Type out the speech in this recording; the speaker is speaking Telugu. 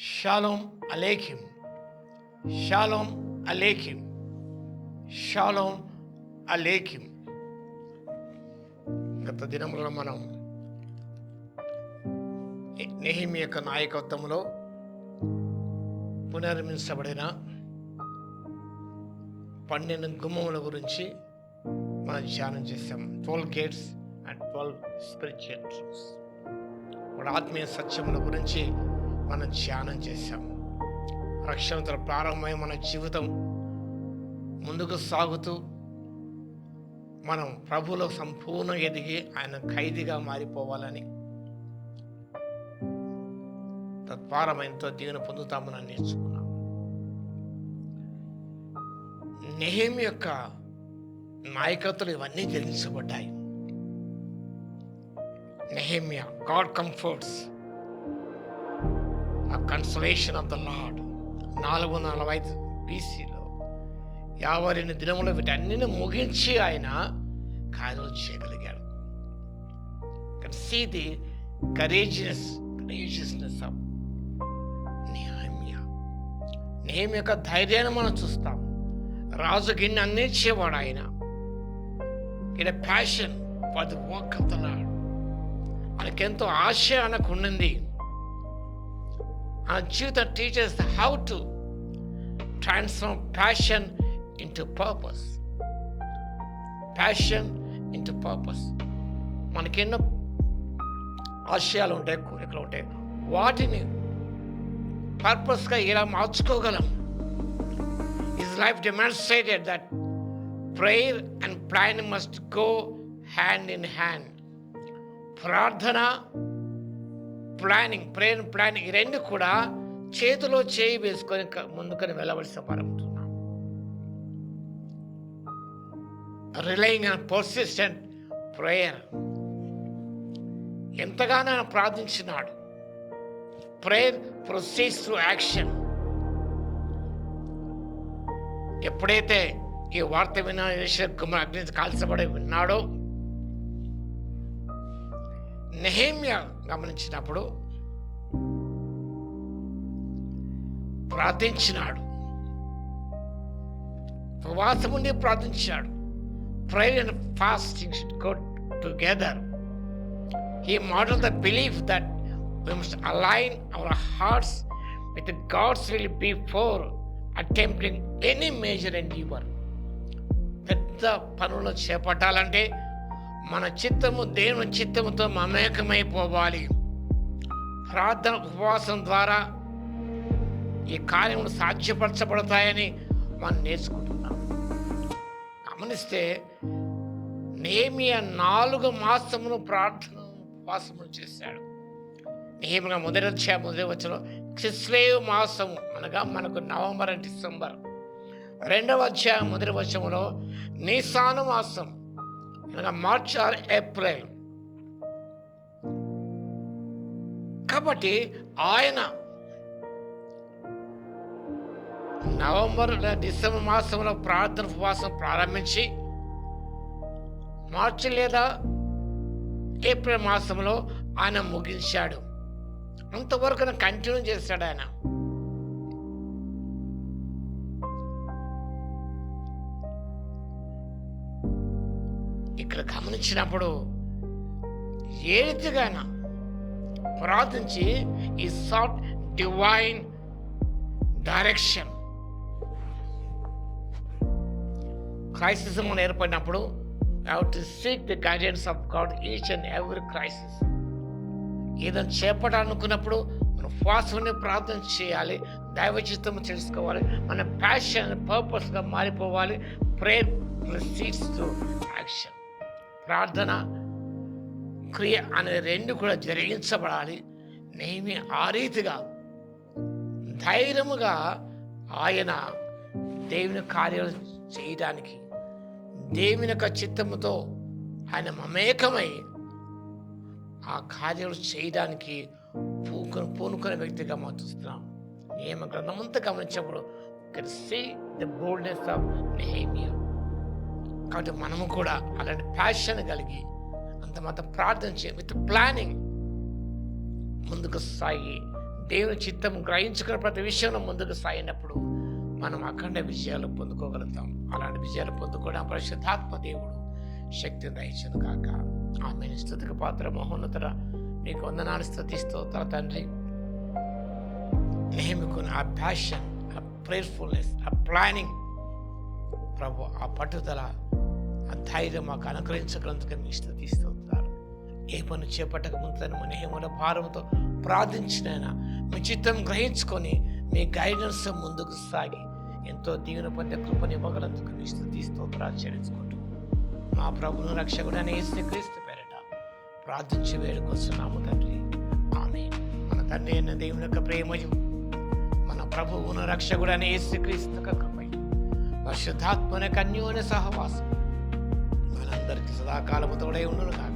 షాలోమ్ అలేఖిం, షాలోమ్ అలేఖిం, షాలోమ్ అలేఖిం. గత దినములలో మనం నెహెమీయా యొక్క నాయకత్వంలో పునర్నిర్మించబడిన 12 గుమ్మముల గురించి మనం ధ్యానం చేసాం. 12 గేట్స్ అండ్ 12 స్పిరిచువల్ ట్రూత్స్, ఆత్మీయ సత్యముల గురించి మనం ధ్యానం చేశాం. రక్షణతో ప్రారంభమై మన జీవితం ముందుకు సాగుతూ మనం ప్రభువులో సంపూర్ణ ఎదిగి ఆయన ఖైదీగా మారిపోవాలని, తద్వారా ఎంతో దీవెన పొందుతామని నేర్చుకున్నాం. నెహెమీయా యొక్క నాయకత్వం ఇవన్నీ జరిగించబడ్డాయి. Nehemiah, God comforts a consolation of the Lord. 445 BCలో 52 దినములు వీటన్నిటిని ముగించి ఆయన కార్యాలు చేయగలిగాడు. Can see the courageousness of నెహెమీయా. నెహెమీయా యొక్క ధైర్యాన్ని మనం చూస్తాం. రాజు గిన్నె అందించేవాడు ఆయన. It passion for the work of the Lord. ఆయనకెంతో ఆశ ఆయనకు ఉండింది. Our Jesus teaches how to transform passion into purpose. Passion into purpose. మనకెన్నో ఆశయాలు ఉంటాయి, కోరికలు ఉంటాయి. వాటిని పర్పస్గా ఎలా మార్చుకోగలం? His life demonstrated that prayer and planning must go hand in hand. ప్రార్థన, ప్లానింగ్ ఈ రెండు కూడా చేతిలో చేయి వేసుకొని ముందుకొని వెళ్ళవలసిన పరంటున్నాం. Relying on persistent prayer. ఎంతగానో ఆయన ప్రార్థించినాడు. Prayer proceeds through action. ఎప్పుడైతే ఈ వార్త అగ్ని కాల్చబడి విన్నాడో, నెహెమీయా గమనించినప్పుడు ప్రార్థించినాడు. ఉపవాసం ఉండి ప్రార్థించాడు. Prayer and fasting should go together. He model the belief that we must align our hearts with God's will before attempting any major endeavor. పెద్ద పనులు చేపట్టాలంటే మన చిత్తము దేవుని చిత్తముతో మమేకమైపోవాలి. ప్రార్థన, ఉపవాసం ద్వారా ఈ కార్యములు సాధ్యపరచబడతాయని మనం నేర్చుకుంటున్నాం. గమనిస్తే నెహెమీయా 4 మాసములు ప్రార్థన, ఉపవాసములు చేశాడు. నెహెమీయా మొదటి వచనం కిస్లేవ్ మాసము అనగా మనకు నవంబర్ అండ్ డిసెంబర్. 2వ అధ్యాయం మొదటి వచనంలో నీసాను మాసం అనగా మార్చ్ ఆర్ ఏప్రిల్. కాబట్టి ఆయన నవంబర్ డిసెంబర్ మాసంలో ప్రార్థన, ఉపవాసం ప్రారంభించి మార్చి లేదా ఏప్రిల్ మాసంలో ఆయన ముగించాడు. అంతవరకు ఆయన కంటిన్యూ చేశాడు. ఆయన ఇక్కడ గమనించినప్పుడు ఏ రీతిగా ప్రార్థించి ఈ సాఫ్ట్ డివైన్ డైరెక్షన్. క్రైసిస్ ఏర్పడినప్పుడు have to seek the guidance of God each and every crisis. ఏదైనా చేపట్టాలనుకున్నప్పుడు మనం ఫాస్ట్గానే ప్రార్థన చేయాలి. దైవ చిత్తము తెలుసుకోవాలి. మన ప్యాషన్, పర్పస్గా మారిపోవాలి. Prayer proceeds to action. ప్రార్థన, క్రియ అనే రెండు కూడా జరిగించబడాలి. నెహెమీయా ఆ రీతిగా ధైర్యముగా ఆయన దేవుని కార్యాలు చేయడానికి, దేవుని యొక్క చిత్తముతో ఆయన మమేకమై ఆ కార్యాలు చేయడానికి పూనుకునే వ్యక్తిగా మనం చూస్తున్నాం. నియమ గ్రంథం అంతా గమనించినప్పుడు can see the boldness of Nehemiah. కాబట్టి మనము కూడా అలాంటి ప్యాషన్ కలిగి అంత ప్రార్థన విత్ ప్లానింగ్ ముందుకు సాగి దేవుని చిత్తం గ్రహించుకున్న ప్రతి విషయంలో ముందుకు సాగినప్పుడు మనం అఖండ విజయాలు పొందుకోగలుగుతాం. అలాంటి విజయాలు పొందుకోవడం పరిశుద్ధాత్మ దేవుడు శక్తిని దయచేను కాక. ఆమె స్తుతికి పాత్ర మహోన్నతుడ, నీకు వందనాలు స్తుతిస్తూ తండ్రి. నెహెమ్యాకు ఆ ప్యాషన్, ఆ ప్రేయర్ఫుల్నెస్, ఆ ప్లానింగ్ ప్రభు, ఆ పట్టుదల, ఆ ధైర్యం మాకు అనుగ్రహించగలందుకు మీకు స్తుతిస్తున్నారు. ఏ పని చేపట్టక ముందు నెహెమ్యా భారంతో ప్రార్థించినైనా మీ చిత్తం గ్రహించుకొని మీ గైడెన్స్ ముందుకు సాగి ఎంతో దీవెన పొందే కృపనివ్వగలందుకు మీ స్తుతిస్తోత్రాలు చెల్లించుకుంటూ మా ప్రభువును రక్షకుడైన యేసుక్రీస్తు పేరిట ప్రార్థించి వేడుకొస్తున్నాము తండ్రి. ఆమేన్. మన తండ్రి అయిన దేవుని యొక్క ప్రేమయు, మన ప్రభువును రక్షకుడైన యేసుక్రీస్తు యొక్క కృపయు, పరిశుద్ధాత్మ యొక్క అన్యోన్య సహవాసం మనందరికీ సదాకాలము తోడై ఉండును గాక.